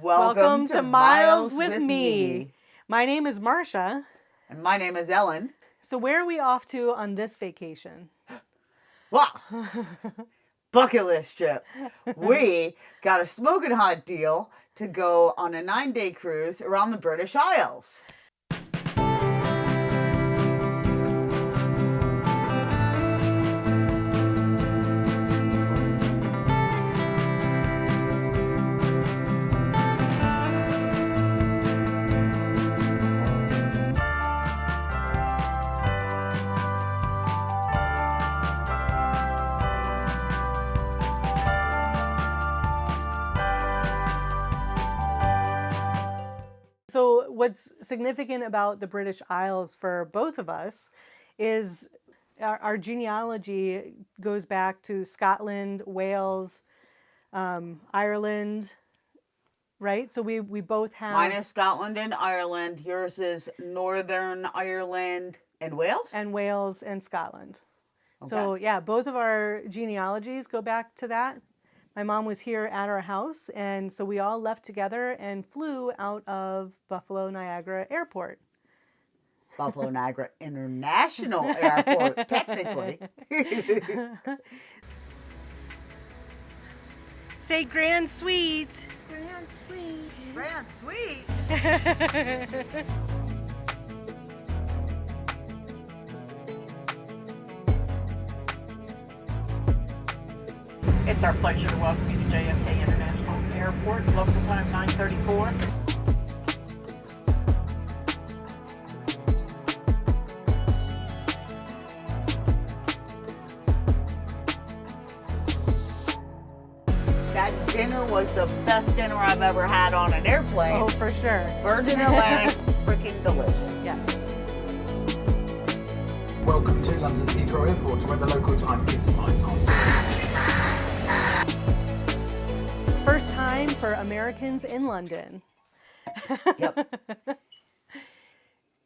Welcome to Miles with me. My name is Marcia. And my name is Ellen. So where are we off to on this vacation? Well, bucket list trip. We got a smoking hot deal to go on a 9-day cruise around the British Isles. So what's significant about the British Isles for both of us is our genealogy goes back to Scotland, Wales, Ireland, right? So we both have... Mine is Scotland and Ireland. Yours is Northern Ireland and Wales? And Wales and Scotland. Okay. So yeah, both of our genealogies go back to that. My mom was here at our house, and so we all left together and flew out of Buffalo Niagara Airport. Buffalo Niagara International Airport, technically. Say Grand Suite. Grand Suite. Grand Suite. It's our pleasure to welcome you to JFK International Airport, local time 9:34. That dinner was the best dinner I've ever had on an airplane. Oh, for sure. Virgin Atlantic's freaking delicious. Yes. Welcome to London's Heathrow Airport, where the local time is 5:00. First time for Americans in London. Yep.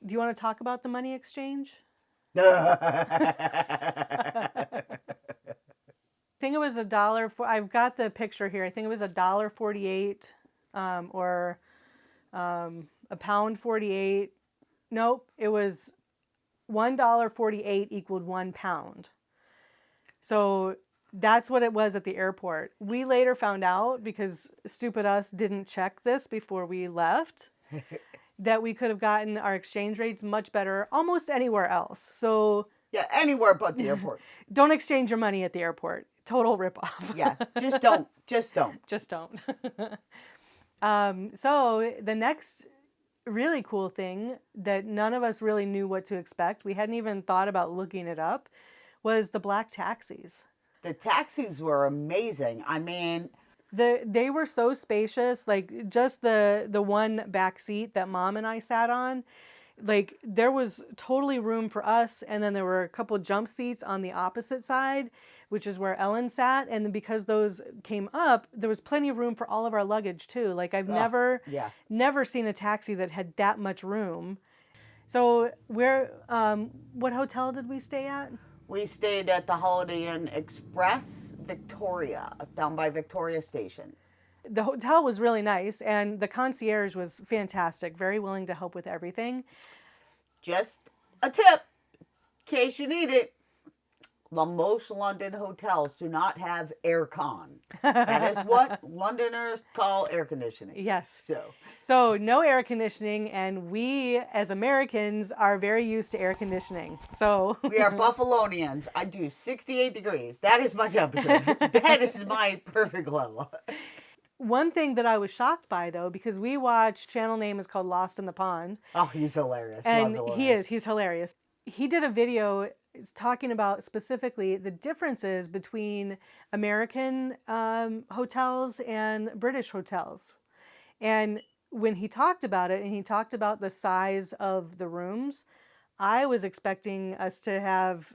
Do you want to talk about the money exchange? I think it was $1. I've got the picture here. I think it was $1.48 or £1.48. Nope, it was $1.48 equaled £1. So that's what it was at the airport. We later found out, because stupid us didn't check this before we left, that we could have gotten our exchange rates much better almost anywhere else. So Yeah, anywhere but the airport. don't exchange your money at the airport. Total ripoff. Yeah, just don't. Just don't. Just don't. So the next really cool thing that none of us really knew what to expect, we hadn't even thought about looking it up, was the black taxis. The taxis were amazing. I mean, They were so spacious, like just the one back seat that Mom and I sat on, like there was totally room for us, and then there were a couple jump seats on the opposite side, which is where Ellen sat, and because those came up, there was plenty of room for all of our luggage too. Like I've never seen a taxi that had that much room. So what hotel did we stay at? we stayed at the Holiday Inn Express Victoria, down by Victoria Station. The hotel was really nice, and the concierge was fantastic, very willing to help with everything. Just a tip, in case you need it. The most London hotels do not have air con. That is what Londoners call air conditioning. Yes. So no air conditioning, and we as Americans are very used to air conditioning. So we are Buffalonians. I do 68 degrees. That is my temperature. That is my perfect level. One thing that I was shocked by, though, because we watched, channel name is called Lost in the Pond. Oh, he's hilarious. And he's hilarious. He did a video talking about specifically the differences between American hotels and British hotels. And when he talked about it, and he talked about the size of the rooms, I was expecting us to have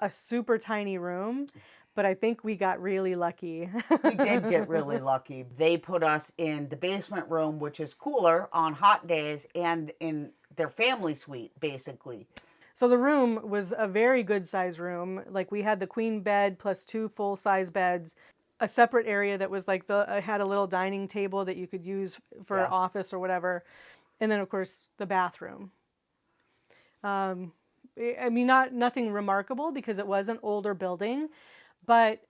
a super tiny room, but I think we got really lucky. We did get really lucky. They put us in the basement room, which is cooler on hot days, and in their family suite, basically. So the room was a very good size room. Like we had the queen bed plus 2 full-size beds. a separate area that was like had a little dining table that you could use for Yeah. office or whatever, and then of course the bathroom. I mean, nothing remarkable because it was an older building, but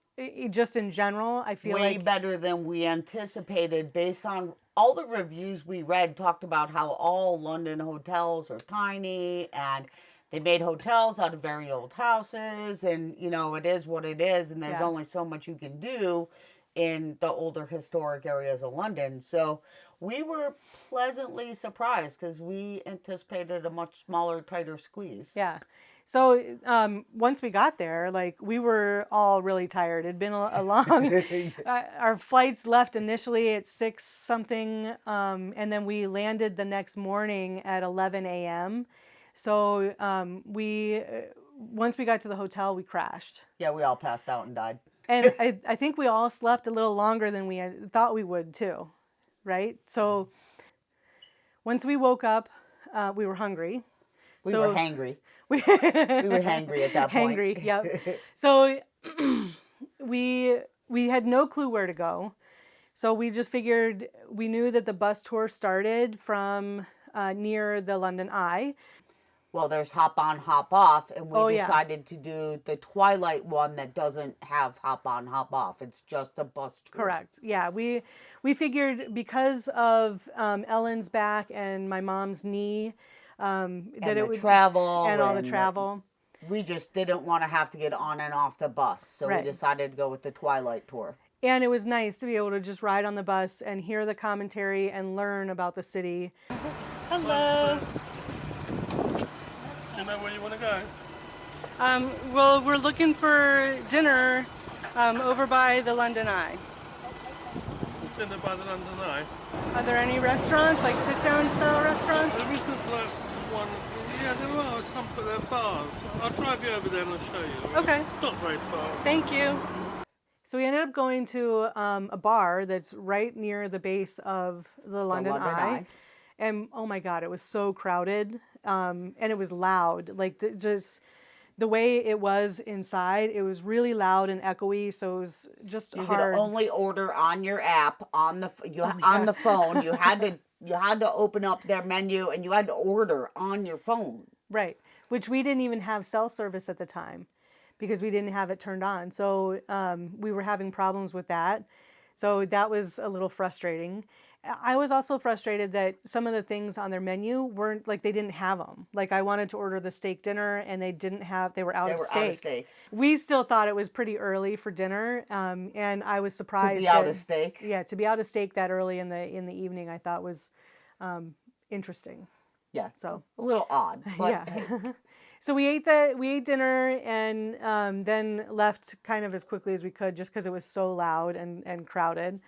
just in general, I feel Way like better than we anticipated based on all the reviews we read talked about how all London hotels are tiny and they made hotels out of very old houses, and you know, it is what it is, and there's Yeah. only so much you can do in the older historic areas of London. So we were pleasantly surprised because we anticipated a much smaller, tighter squeeze. yeah. So once we got there, like we were all really tired. It'd been a long. Our flights left initially at 6 something, and then we landed the next morning at 11 a.m. So once we got to the hotel, we crashed. Yeah, we all passed out and died. And I think we all slept a little longer than we had thought we would too, right? So once we woke up, we were hungry. We were hangry. We We were hangry at that point. hangry, yep. So we had no clue where to go. So we just figured, we knew that the bus tour started from near the London Eye. Well, there's hop on, hop off, and we Oh, yeah. decided to do the Twilight one that doesn't have hop on, hop off. It's just a bus tour. Correct. Yeah, we figured because of Ellen's back and my mom's knee, that And it the would travel. and all the and travel. We just didn't want to have to get on and off the bus, so Right. we decided to go with the Twilight tour. And it was nice to be able to just ride on the bus and hear the commentary and learn about the city. Hello. Do you know where you want to go? Well, we're looking for dinner over by the London Eye. Dinner by the London Eye. Are there any restaurants, like sit-down style restaurants? There isn't like one. Yeah, there are some, but they're bars. I'll drive you over there and I'll show you. Okay. It's not very far. Thank you. So we ended up going to a bar that's right near the base of the London London Eye. Eye. And oh my God, it was so crowded, and it was loud. Like just the way it was inside, it was really loud and echoey. So it was just You hard. could only order on your app on the on the phone. You had to open up their menu and you had to order on your phone. Right, which we didn't even have cell service at the time because we didn't have it turned on. So we were having problems with that. So that was a little frustrating. I was also frustrated that some of the things on their menu weren't, like, they didn't have them. Like, I wanted to order the steak dinner and they were out They of were steak. out of steak. We still thought it was pretty early for dinner, and I was surprised To be out of steak. Yeah, to be out of steak that early in the evening, I thought was interesting. Yeah. So A little odd. But yeah. hey. So we ate dinner and then left kind of as quickly as we could just because it was so loud and crowded.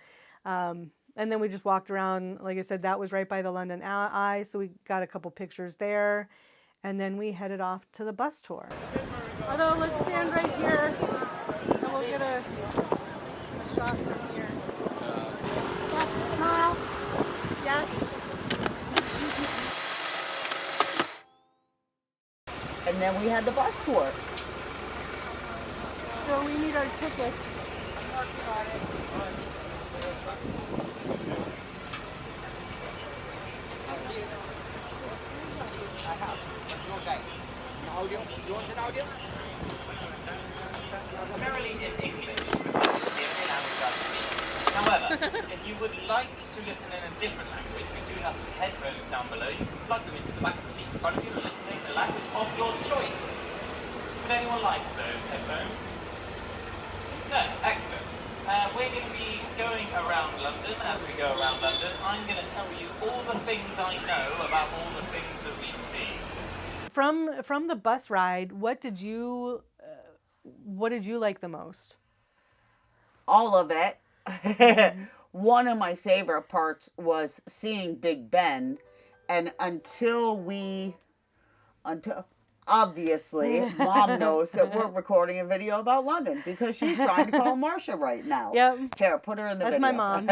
And then we just walked around. Like I said, that was right by the London Eye, so we got a couple pictures there. And then we headed off to the bus tour. Although, let's stand right here and we'll get a shot from here. Got the smile? Yes. And then we had the bus tour. So we need our tickets. Primarily in English, because it's the only language I speak. However, if you would like to listen in a different language, we do have some headphones down below. You can plug them into the back of the seat in front of you and listen in the language of your choice. Would anyone like those headphones? No? Excellent. We're going to be going around London. As we go around London, I'm going to tell you all the things I know about all the things that we see. From the bus ride, what did you like the most? All of it. One of my favorite parts was seeing Big Ben, and until obviously Mom knows that we're recording a video about London because she's trying to call Marcia right now. Yep. Tara, put her in the That's video. my mom.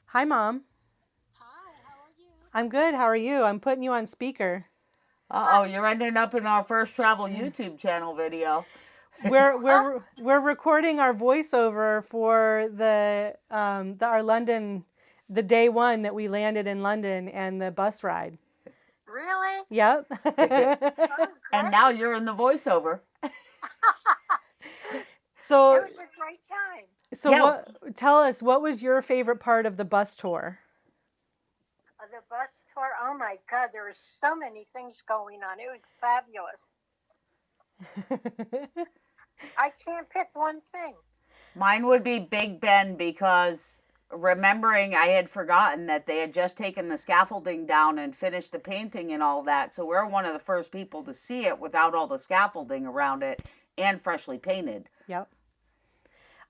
Hi, Mom. Hi, how are you? I'm good. How are you? I'm putting you on speaker. Uh-oh, you're ending up in our first travel YouTube channel video. we're recording our voiceover for our London, the day one that we landed in London and the bus ride. Really? Yep. And now you're in the voiceover. So It was a great time. so Yeah. tell us, what was your favorite part of the bus tour? The bus tour, oh my God, there were so many things going on. It was fabulous. I can't pick one thing. Mine would be Big Ben, because remembering I had forgotten that they had just taken the scaffolding down and finished the painting and all that. So we're one of the first people to see it without all the scaffolding around it and freshly painted. Yep.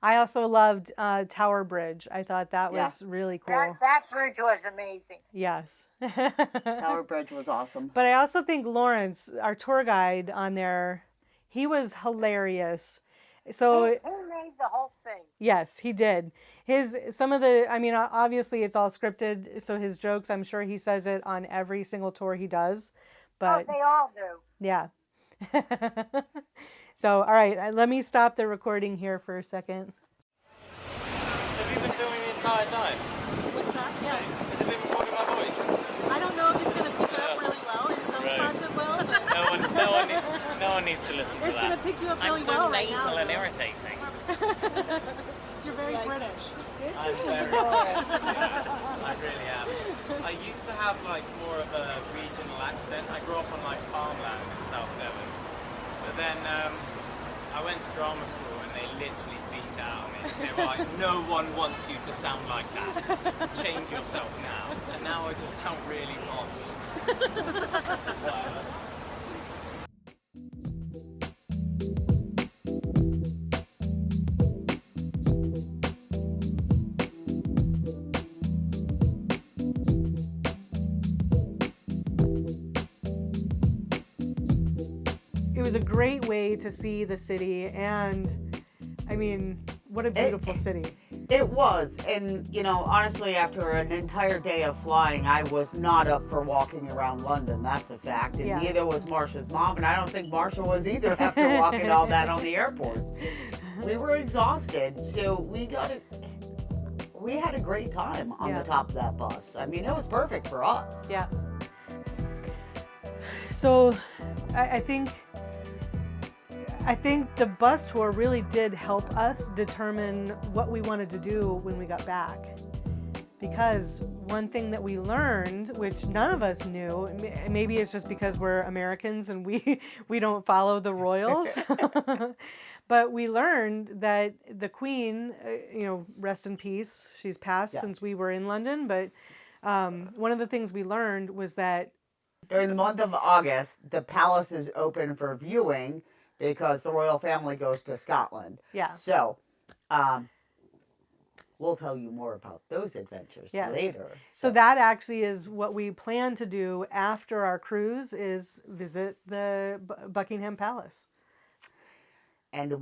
I also loved Tower Bridge. I thought that was really cool. That bridge was amazing. Yes. Tower Bridge was awesome. But I also think Lawrence, our tour guide on there, he was hilarious. So He made the whole thing. yes, he did. Obviously it's all scripted, so his jokes, I'm sure he says it on every single tour he does. But They all do. yeah. So, all right, let me stop the recording here for a second. Have you been filming the entire time? What's that? Yes. Has it been recording my voice? I don't know if it's going to pick it up really well. In some Right. spots it will. No one needs to listen to It's going to that. pick you up I'm really so well right nasal now. and irritating. You're very British. I'm very yeah, I really am. I used to have more of a regional accent. I grew up on farmland in South Devon. But then I went to drama school and they literally beat out of me. They were like, no one wants you to sound like that. Change yourself now. And now I just sound really posh. Whatever. It was a great way to see the city, and what a beautiful city. It was. And, honestly, after an entire day of flying, I was not up for walking around London. That's a fact. And Yeah. neither was Marcia's mom. And I don't think Marcia was either after walking all that on the airport. We were exhausted. So we had a great time on the top of that bus. It was perfect for us. Yeah. So I think the bus tour really did help us determine what we wanted to do when we got back. Because one thing that we learned, which none of us knew, maybe it's just because we're Americans and we don't follow the royals, but we learned that the Queen, rest in peace, she's passed since we were in London, but one of the things we learned was that During the month of August, the palace is open for viewing because the royal family goes to Scotland. Yeah. So, we'll tell you more about those adventures later. So that actually is what we plan to do after our cruise, is visit the Buckingham Palace. And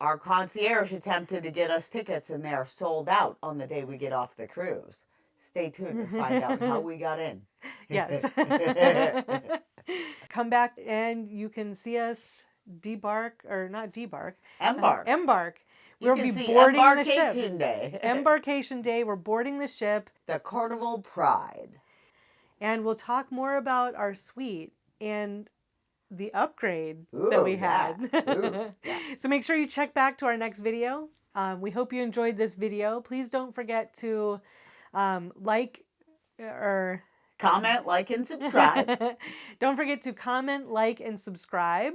our concierge attempted to get us tickets, and they are sold out on the day we get off the cruise. Stay tuned to find out how we got in. Yes. Come back and you can see us embark. You We'll can be see boarding the Embarkation ship. Day. Embarkation Day. We're boarding the ship, The Carnival Pride. and we'll talk more about our suite and the upgrade that we had. So make sure you check back to our next video. We hope you enjoyed this video. Please don't forget to Comment, like, and subscribe. Don't forget to comment, like, and subscribe.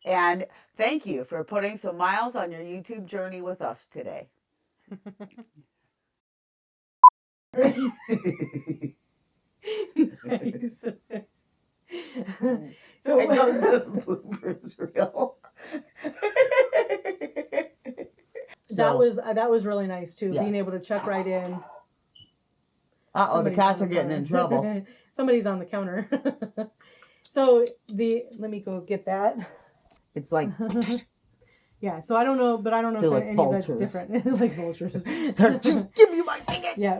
And thank you for putting some miles on your YouTube journey with us today. Nice. So it goes to the bloopers reel. That was really nice too, Yeah. being able to check right in. Uh-oh, the Somebody's cats on are the getting in counter. trouble. Somebody's on the counter. So let me go get that. It's like Yeah, so I don't know They're if like any of that's vultures. different. Like vultures. They're just give me my tickets. Yeah.